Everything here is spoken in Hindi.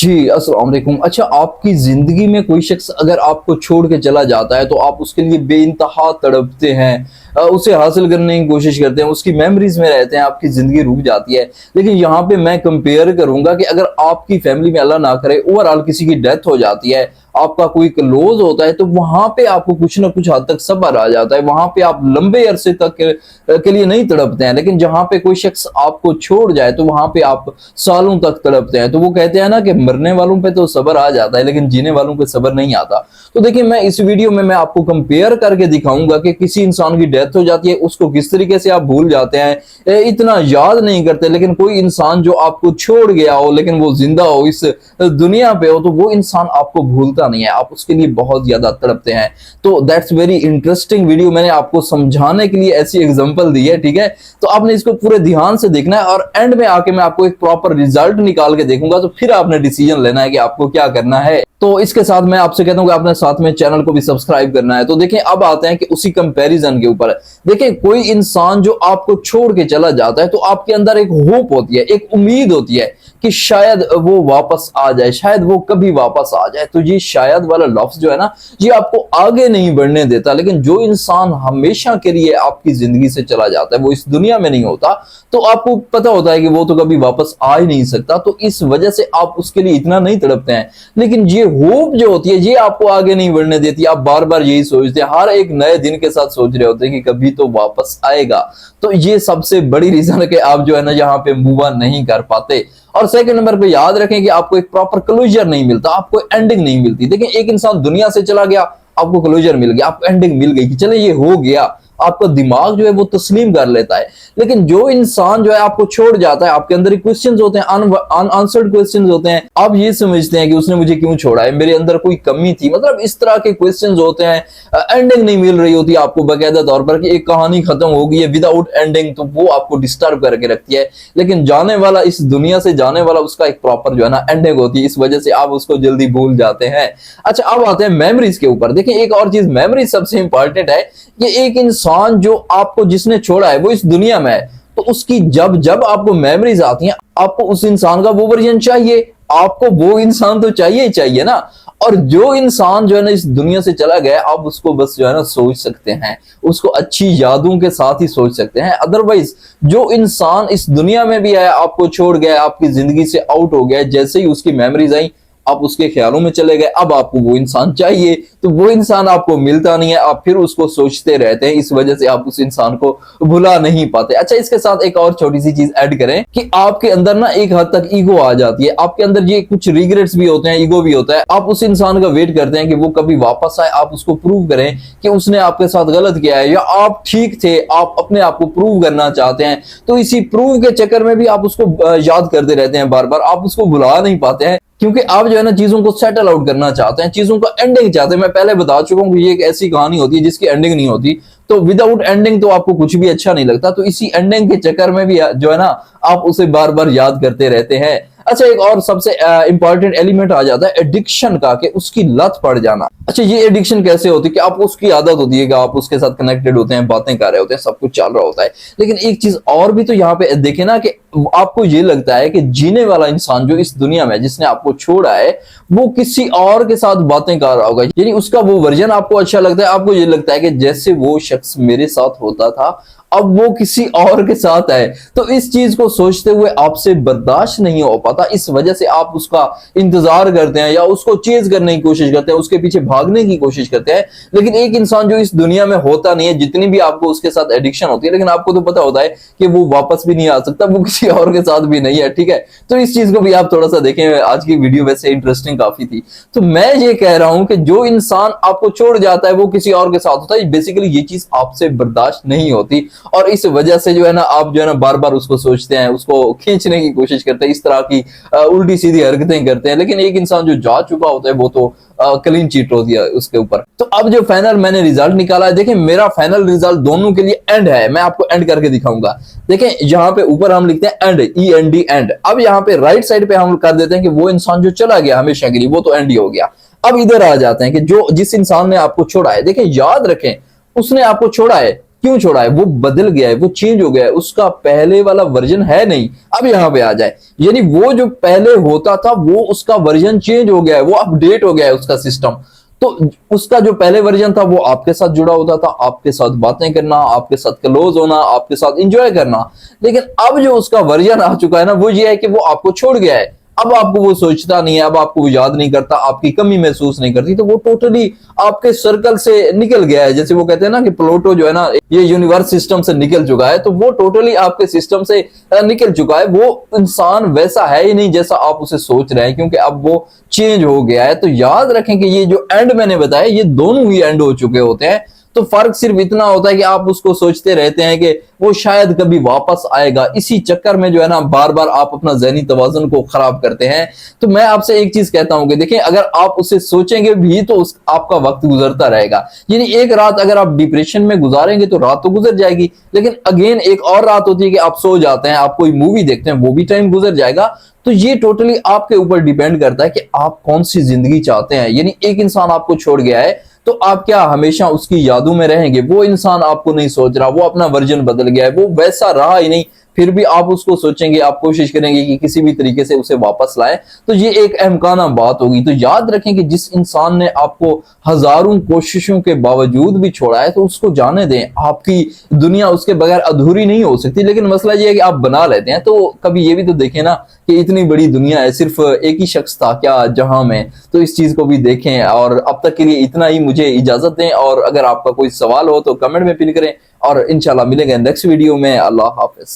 जी, अस्सलाम वालेकुम। अच्छा, आपकी ज़िंदगी में कोई शख्स अगर आपको छोड़ के चला जाता है, तो आप उसके लिए बेइंतहा तड़पते हैं, उसे हासिल करने की कोशिश करते हैं, उसकी मेमोरीज़ में रहते हैं, आपकी ज़िंदगी रुक जाती है। लेकिन यहाँ पे मैं कंपेयर करूँगा कि अगर आपकी फैमिली में अल्लाह ना करे ओवरऑल किसी की डेथ हो जाती है, आपका कोई क्लोज़ होता है, तो वहाँ पे आपको कुछ ना कुछ हद तक सब्र आ जाता है। वहाँ पे आप लंबे अरसे तक के लिए नहीं तड़पते हैं। लेकिन जहाँ पे कोई शख्स आपको छोड़ जाए, तो वहाँ पे आप सालों तक तड़पते हैं। तो वो कहते हैं ना कि मरने वालों पे तो सब्र आ जाता है, लेकिन जीने वालों पे सब्र नहीं आता। तो देखिए, मैं इस वीडियो में मैं आपको कंपेयर करके दिखाऊंगा कि किसी इंसान की डेथ हो जाती है, उसको किस तरीके से आप भूल जाते हैं, इतना याद नहीं करते। लेकिन कोई इंसान जो आपको छोड़ गया हो, लेकिन वो जिंदा हो, इस दुनिया पे हो, तो वो इंसान आपको भूलता नहीं है, आप उसके लिए बहुत ज्यादा तड़पते हैं। तो दैट्स वेरी इंटरेस्टिंग वीडियो, मैंने आपको समझाने के लिए ऐसी एग्जांपल दी है, ठीक है। तो आपने इसको पूरे ध्यान से देखना है, और एंड में आके मैं आपको एक प्रॉपर रिजल्ट निकाल के देखूंगा, तो फिर आपने डिसीजन लेना है कि आपको क्या करना है। तो इसके साथ मैं आपसे कहता हूं कि आपने साथ में चैनल को भी सब्सक्राइब करना है। तो देखें, अब आते हैं कि उसी कंपैरिजन के ऊपर। देखें, कोई इंसान जो आपको छोड़ के चला जाता है, तो आपके अंदर एक होप होती है, एक उम्मीद होती है कि शायद वो वापस आ जाए, शायद वो कभी वापस आ जाए। तो ये शायद वाला लफ्ज जो है ना, ये आपको आगे नहीं बढ़ने देता। लेकिन जो इंसान हमेशा के लिए आपकी जिंदगी से चला जाता है, वो इस दुनिया में नहीं होता, तो आपको पता होता है कि वो तो कभी वापस आ ही नहीं सकता। तो इस वजह से आप उसके लिए इतना नहीं तड़पते हैं। लेकिन ये होप जो होती है, ये आपको आगे नहीं बढ़ने देती। आप बार बार यही सोचते हैं, हर एक नए दिन के साथ सोच रहे होते हैं कि कभी तो वापस आएगा। तो ये सबसे बड़ी रीजन है कि आप जो है ना, यहाँ पे मूव ऑन नहीं कर पाते। और सेकंड नंबर पे याद रखें कि आपको एक प्रॉपर क्लोजर नहीं मिलता, आपको एंडिंग नहीं मिलती। देखिए, एक इंसान दुनिया से चला गया, आपको क्लोजर मिल गया, आपको एंडिंग मिल गई कि चले ये हो गया, आपका दिमाग जो है वो तस्लीम कर लेता है। लेकिन जो इंसान जो है आपको छोड़ जाता है, आपके अंदर क्वेश्चंस होते हैं, अनआंसर्ड क्वेश्चंस होते हैं। आप ये समझते हैं कि उसने मुझे क्यों छोड़ा है, मेरे अंदर कोई कमी थी, मतलब इस तरह के क्वेश्चंस होते हैं। एंडिंग नहीं मिल रही होती आपको बाकायदा तौर पर कि एक कहानी खत्म हो गई है विदाउट एंडिंग, तो वो आपको डिस्टर्ब करके रखती है। लेकिन जाने वाला, इस दुनिया से जाने वाला, उसका एक प्रॉपर जो है ना एंडिंग होती है। इस वजह से आप उसको जल्दी भूल जाते हैं। अच्छा, अब आते हैं मेमोरीज के ऊपर। देखिए, एक और चीज, मेमोरी सबसे इंपॉर्टेंट है कि एक इंसान जो आपको जिसने छोड़ा है, वो इस दुनिया में है, तो उसकी जब जब आपको मेमोरीज आती हैं, आपको उस इंसान का वो वर्जन चाहिए, आपको वो इंसान तो चाहिए ही चाहिए ना। और जो इंसान जो है ना इस दुनिया से चला गया, आप उसको बस जो है ना सोच सकते हैं, उसको अच्छी यादों के साथ ही सोच सकते हैं। अदरवाइज जो इंसान इस दुनिया में भी है, आपको छोड़ गया, आपकी जिंदगी से आउट हो गया, जैसे ही उसकी मेमोरीज आई, आप उसके ख्यालों में चले गए, अब आपको वो इंसान चाहिए, तो वो इंसान आपको मिलता नहीं है, आप फिर उसको सोचते रहते हैं। इस वजह से आप उस इंसान को भुला नहीं पाते। अच्छा, इसके साथ एक और छोटी सी चीज ऐड करें कि आपके अंदर ना एक हद तक ईगो आ जाती है, आपके अंदर ये कुछ रिग्रेट्स भी होते हैं, ईगो भी होता है। आप उस इंसान का वेट करते हैं कि वो कभी वापस आए, आप उसको प्रूव करें कि उसने आपके साथ गलत किया है या आप ठीक थे, आप अपने आप को प्रूव करना चाहते हैं। तो इसी प्रूव के चक्कर में भी आप उसको याद करते रहते हैं बार बार, आप उसको भुला नहीं पाते हैं, क्योंकि आप जो है ना चीजों को सेटल आउट करना चाहते हैं, चीजों का एंडिंग चाहते हैं। मैं पहले बता चुका हूं कि ये एक ऐसी कहानी होती है जिसकी एंडिंग नहीं होती, तो विदाउट एंडिंग तो आपको कुछ भी अच्छा नहीं लगता। तो इसी एंडिंग के चक्कर में भी जो है ना, आप उसे बार बार याद करते रहते हैं। अच्छा, एक और सबसे इंपॉर्टेंट एलिमेंट आ जाता है एडिक्शन का, कि उसकी लत पड़ जाना। अच्छा, ये एडिक्शन कैसे होती है कि आपको उसकी आदत होती है कि आप उसके साथ कनेक्टेड होते हैं, बातें कर रहे होते हैं, सब कुछ चल रहा होता है। लेकिन एक चीज और भी तो यहाँ पे देखे ना, कि आपको ये लगता है कि जीने वाला इंसान जो इस दुनिया में, जिसने आपको छोड़ा है, वो किसी और के साथ बातें कर रहा होगा, यानी उसका वो वर्जन आपको अच्छा लगता है। आपको ये लगता है कि जैसे वो शख्स मेरे साथ होता था, अब वो किसी और के साथ है। तो इस चीज को सोचते हुए आपसे बर्दाश्त नहीं हो पाता, इस वजह से आप उसका इंतजार करते हैं या उसको चेज करने की कोशिश करते हैं, उसके पीछे भागने की कोशिश करते हैं। लेकिन एक इंसान जो इस दुनिया में होता नहीं है, जितनी भी आपको उसके साथ एडिक्शन होती है, लेकिन आपको तो पता होता है कि वो वापस भी नहीं आ सकता, वो किसी और के साथ भी नहीं है, ठीक है। तो इस चीज को भी आप थोड़ा सा देखें। आज की वीडियो वैसे इंटरेस्टिंग काफी थी। तो मैं ये कह रहा हूं कि जो इंसान आपको छोड़ जाता है, वो किसी और के साथ होता है, बेसिकली ये चीज आपसे बर्दाश्त नहीं होती, और इस वजह से जो है ना, आप जो है ना बार बार उसको सोचते हैं, उसको खींचने की कोशिश करते हैं, इस तरह की उल्टी सीधी हरकतें करते हैं। लेकिन एक इंसान जो जा चुका होता है, वो तो क्लीन चीट होती है उसके ऊपर। तो अब जो फाइनल मैंने रिजल्ट निकाला है, देखिए मेरा फाइनल रिजल्ट दोनों के लिए एंड है, मैं आपको एंड करके दिखाऊंगा। देखें, यहाँ पे ऊपर हम लिखते हैं एंड, END एंड। अब यहाँ पे राइट साइड पे हम कर देते हैं कि वो इंसान जो चला गया हमेशा के लिए, वो तो एंड ही हो गया। अब इधर आ जाते हैं कि जो जिस इंसान ने आपको छोड़ा है, देखें याद रखें, उसने आपको छोड़ा है, क्यों छोड़ा है? वो बदल गया है, वो चेंज हो गया है, उसका पहले वाला वर्जन है नहीं, अब यहाँ पे आ जाए। यानी वो जो पहले होता था वो उसका वर्जन चेंज हो गया है, वो अपडेट हो गया है उसका सिस्टम। तो उसका जो पहले वर्जन था वो आपके साथ जुड़ा होता था, आपके साथ बातें करना, आपके साथ क्लोज होना, आपके साथ एंजॉय करना। लेकिन अब जो उसका वर्जन आ चुका है ना, वो ये है कि वो आपको छोड़ गया है। अब आपको वो सोचता नहीं है, अब आपको वो याद नहीं करता, आपकी कमी महसूस नहीं करती, तो वो टोटली आपके सर्कल से निकल गया है। जैसे वो कहते हैं ना कि प्लूटो जो है ना, ये यूनिवर्स सिस्टम से निकल चुका है, तो वो टोटली आपके सिस्टम से निकल चुका है। वो इंसान वैसा है ही नहीं जैसा आप उसे सोच रहे हैं, क्योंकि अब वो चेंज हो गया है। तो याद रखें कि ये जो एंड मैंने बताया, ये दोनों ही एंड हो चुके होते हैं। तो फर्क सिर्फ इतना होता है कि आप उसको सोचते रहते हैं कि वो शायद कभी वापस आएगा, इसी चक्कर में जो है ना बार बार आप अपना ज़हनी तवाज़ुन को खराब करते हैं। तो मैं आपसे एक चीज कहता हूं कि देखिए, अगर आप उसे सोचेंगे भी तो आपका वक्त गुजरता रहेगा। यानी एक रात अगर आप डिप्रेशन में गुजारेंगे तो रात तो गुजर जाएगी, लेकिन अगेन एक और रात होती है कि आप सो जाते हैं, आप कोई मूवी देखते हैं, वो भी टाइम गुजर जाएगा। तो ये टोटली आपके ऊपर डिपेंड करता है कि आप कौन सी जिंदगी चाहते हैं। यानी एक इंसान आपको छोड़ गया है तो आप क्या हमेशा उसकी यादों में रहेंगे? वो इंसान आपको नहीं सोच रहा, वो अपना वर्जन बदल गया है, वो वैसा रहा ही नहीं, फिर भी आप उसको सोचेंगे, आप कोशिश करेंगे कि किसी भी तरीके से उसे वापस लाएं, तो ये एक अहमकाना बात होगी। तो याद रखें कि जिस इंसान ने आपको हजारों कोशिशों के बावजूद भी छोड़ा है, तो उसको जाने दें। आपकी दुनिया उसके बगैर अधूरी नहीं हो सकती। लेकिन मसला ये है कि आप बना लेते हैं। तो कभी ये भी तो देखें ना कि इतनी बड़ी दुनिया है, सिर्फ एक ही शख्स था क्या जहां में? तो इस चीज को भी देखें। और अब तक के लिए इतना ही, मुझे इजाजत दें। और अगर आपका कोई सवाल हो तो कमेंट में पिन करें, और इंशाल्लाह मिलेंगे नेक्स्ट वीडियो में। अल्लाह हाफिज।